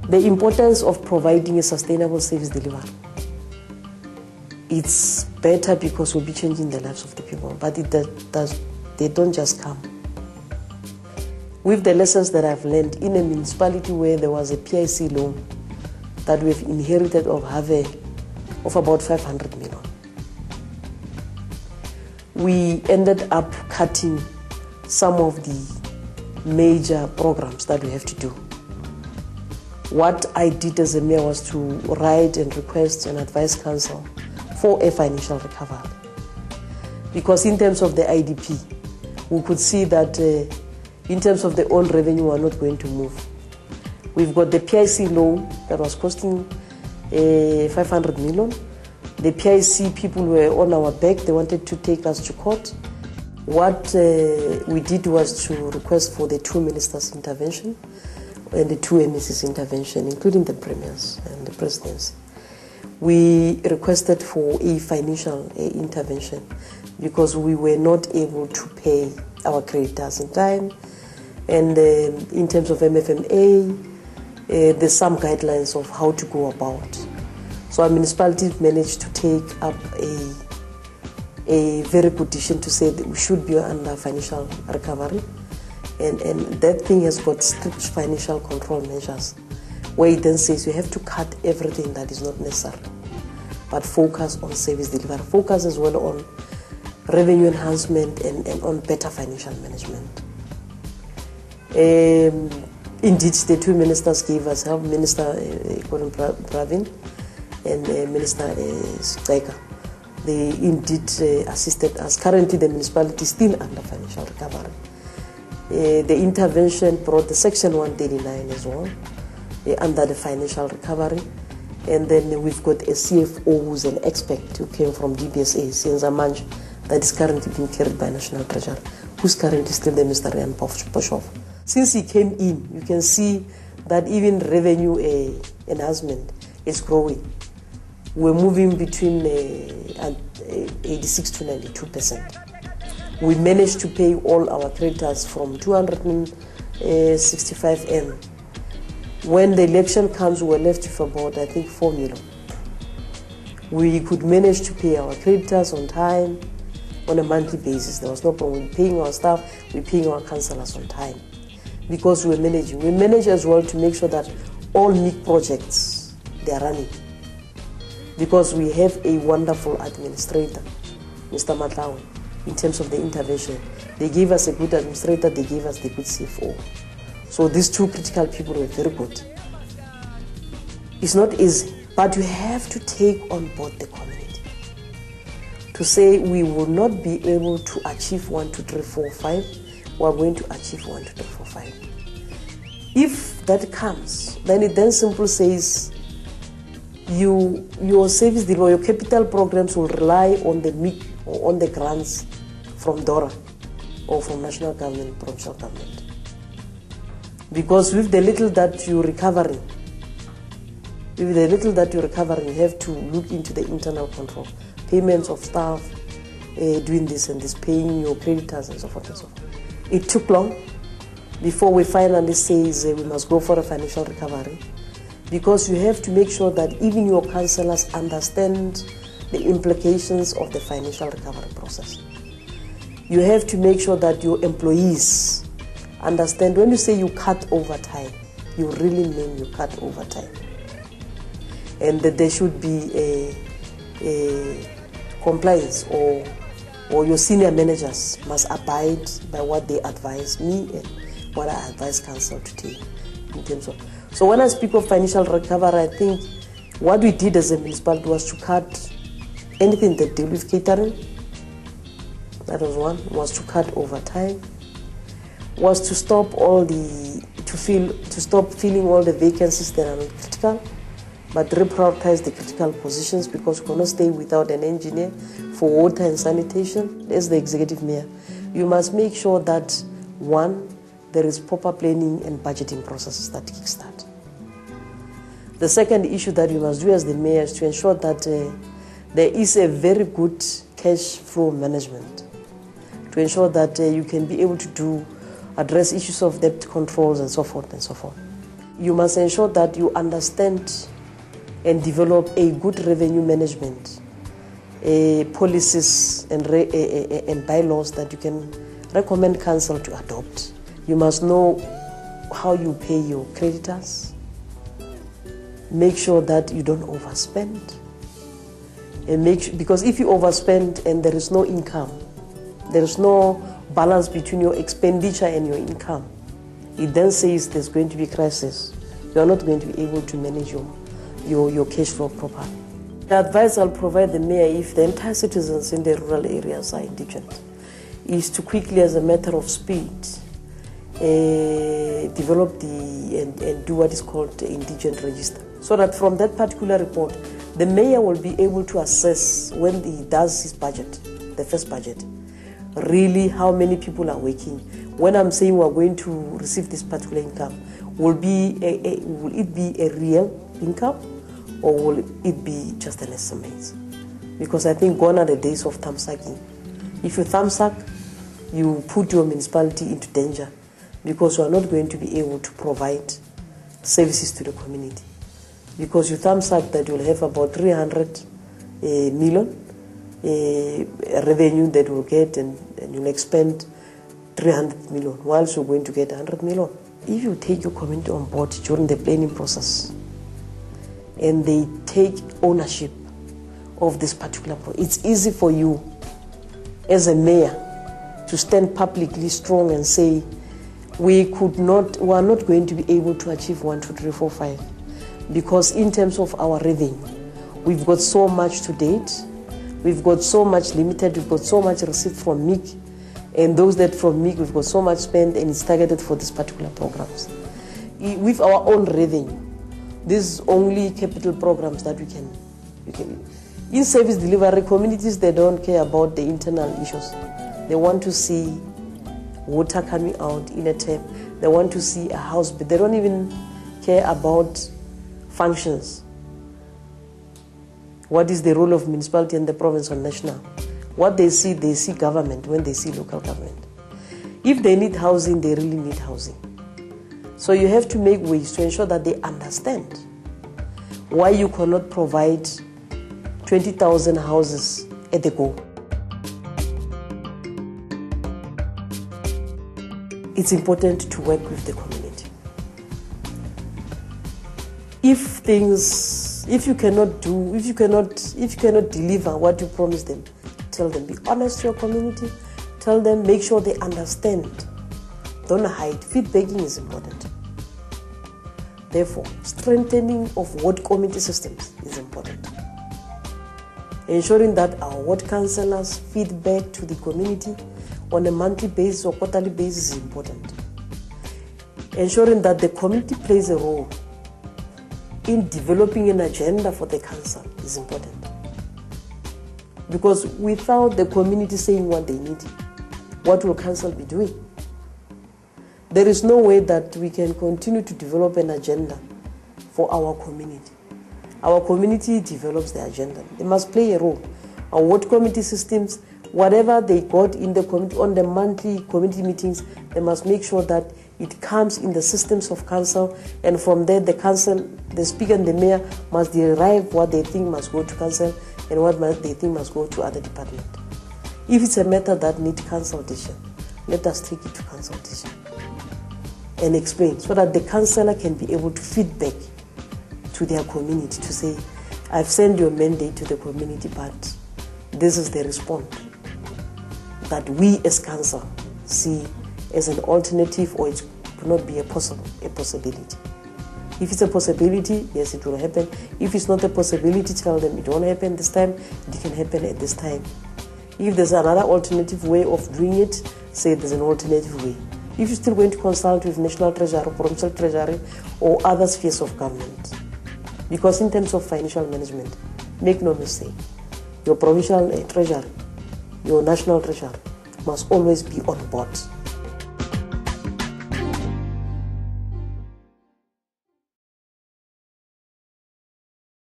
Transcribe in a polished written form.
The importance of providing a sustainable service delivery. It's better because we'll be changing the lives of the people, but they don't just come. With the lessons that I've learned in a municipality where there was a PIC loan that we've inherited of about 500 million. We ended up cutting some of the major programs that we have to do. What I did as a mayor was to write and request an advice council for a financial recovery. Because in terms of the IDP, we could see that in terms of the old revenue, we are not going to move. We've got the PIC loan that was costing 500 million. The PIC people were on our back. They wanted to take us to court. What we did was to request for the 2 ministers' intervention and the 2 MECs' intervention, including the premiers and the presidency. We requested for a financial intervention because we were not able to pay our creditors in time. And in terms of MFMA, there's some guidelines of how to go about. So our municipality managed to take up a very good decision to say that we should be under financial recovery. And that thing has got strict financial control measures, where it then says you have to cut everything that is not necessary, but focus on service delivery, focus as well on revenue enhancement and on better financial management. Indeed, the 2 ministers gave us help, Minister Pravin and Minister Sqeka. They indeed assisted us. Currently, the municipality is still under financial recovery. The intervention brought the Section 139 as well, under the financial recovery. And then we've got a CFO who's an expert who came from DBSA, Senza Manj, that is currently being carried by National Treasurer, who's currently still the Mr. Rian Poshov. Since he came in, you can see that even revenue enhancement is growing. We're moving between 86 to 92%. We managed to pay all our creditors from 265 M. When the election comes, we're left with about, I think, 4 million. We could manage to pay our creditors on time, on a monthly basis. There was no problem. We're paying our staff, we're paying our councillors on time. Because we're managing. We manage as well to make sure that all MIC projects, they are running. Because we have a wonderful administrator, Mr. Matlawe, in terms of the intervention. They gave us a good administrator, they gave us the good CFO. So these 2 critical people were very good. It's not easy, but you have to take on board the community. To say we will not be able to achieve 1, 2, 3, 4, 5, we are going to achieve 1, 2, 3, 4, 5. If that comes, then it then simply says your service delivery, your capital programs will rely on the MIC or on the grants from DORA or from national government, provincial government. Because with the little that you're recovering, you have to look into the internal control, payments of staff, doing this and this, paying your creditors and so forth and so forth. It took long before we finally say we must go for a financial recovery, because you have to make sure that even your councillors understand the implications of the financial recovery process. You have to make sure that your employees understand when you say you cut overtime, you really mean you cut overtime. And that there should be a compliance, or your senior managers must abide by what they advise me and what I advise council to take in terms of. So when I speak of financial recovery, I think what we did as a municipality was to cut anything that deal with catering. That was one. Was to cut overtime. Was to stop stop filling all the vacancies that are not critical, but reprioritize the critical positions, because we cannot stay without an engineer for water and sanitation. As the executive mayor, you must make sure that, one, there is proper planning and budgeting processes that kickstart. The second issue that you must do as the mayor is to ensure that there is a very good cash flow management, to ensure that you can be able to address issues of debt controls and so forth and so forth. you must ensure that you understand and develop a good revenue management, policies and bylaws that you can recommend council to adopt. You must know how you pay your creditors. Make sure that you don't overspend. And because if you overspend and there is no income, there is no balance between your expenditure and your income, it then says there's going to be crisis. You are not going to be able to manage your cash flow properly. The advice I'll provide the mayor, if the entire citizens in the rural areas are indigent, is to quickly, as a matter of speed, develop and do what is called the indigent register. So that from that particular report, the mayor will be able to assess, when he does his budget, the first budget, really how many people are working. When I'm saying we're going to receive this particular income, will it be a real income, or will it be just an estimate? Because I think gone are the days of thumbsucking. If you thumbsuck, you put your municipality into danger, because you are not going to be able to provide services to the community. Because you thumbsuck that you'll have about 300 million revenue that you'll get, and you'll expend 300 million, whilst you're going to get 100 million. If you take your community on board during the planning process, and they take ownership of this particular project, it's easy for you as a mayor to stand publicly strong and say, we are not going to be able to achieve 1, 2, 3, 4, 5. Because in terms of our revenue, we've got so much to date, we've got so much limited, we've got so much received from MIC, and those that from MIC, we've got so much spent, and it's targeted for these particular programs. With our own revenue, these only capital programs that we can. In service delivery, communities, they don't care about the internal issues. They want to see water coming out in a term. They want to see a house, but they don't even care about functions. What is the role of municipality and the province or national? What they see government when they see local government. If they need housing, they really need housing. So you have to make ways to ensure that they understand why you cannot provide 20,000 houses at the go. It's important to work with the community. If you cannot deliver what you promise them, tell them. Be honest to your community. Tell them, make sure they understand. Don't hide. Feedbacking is important. Therefore, strengthening of ward committee systems is important. Ensuring that our ward councillors feedback to the community on a monthly basis or quarterly basis is important. Ensuring that the community plays a role in developing an agenda for the council is important. Because without the community saying what they need, what will council be doing? There is no way that we can continue to develop an agenda for our community. Our community develops the agenda. They must play a role. Our ward committee systems, whatever they got in the committee, on the monthly committee meetings, they must make sure that it comes in the systems of council, and from there the council, the speaker and the mayor must derive what they think must go to council and what they think must go to other departments. If it's a matter that needs consultation, let us take it to consultation and explain, so that the councillor can be able to feedback to their community to say, I've sent your mandate to the community, but this is the response that we as council see as an alternative, or it could not be a possibility. If it's a possibility, yes, it will happen. If it's not a possibility, tell them it won't happen this time, it can happen at this time. If there's another alternative way of doing it, say there's an alternative way. If you're still going to consult with National Treasury or Provincial Treasury or other spheres of government, because in terms of financial management, make no mistake, your provincial treasury, your national treasury must always be on board.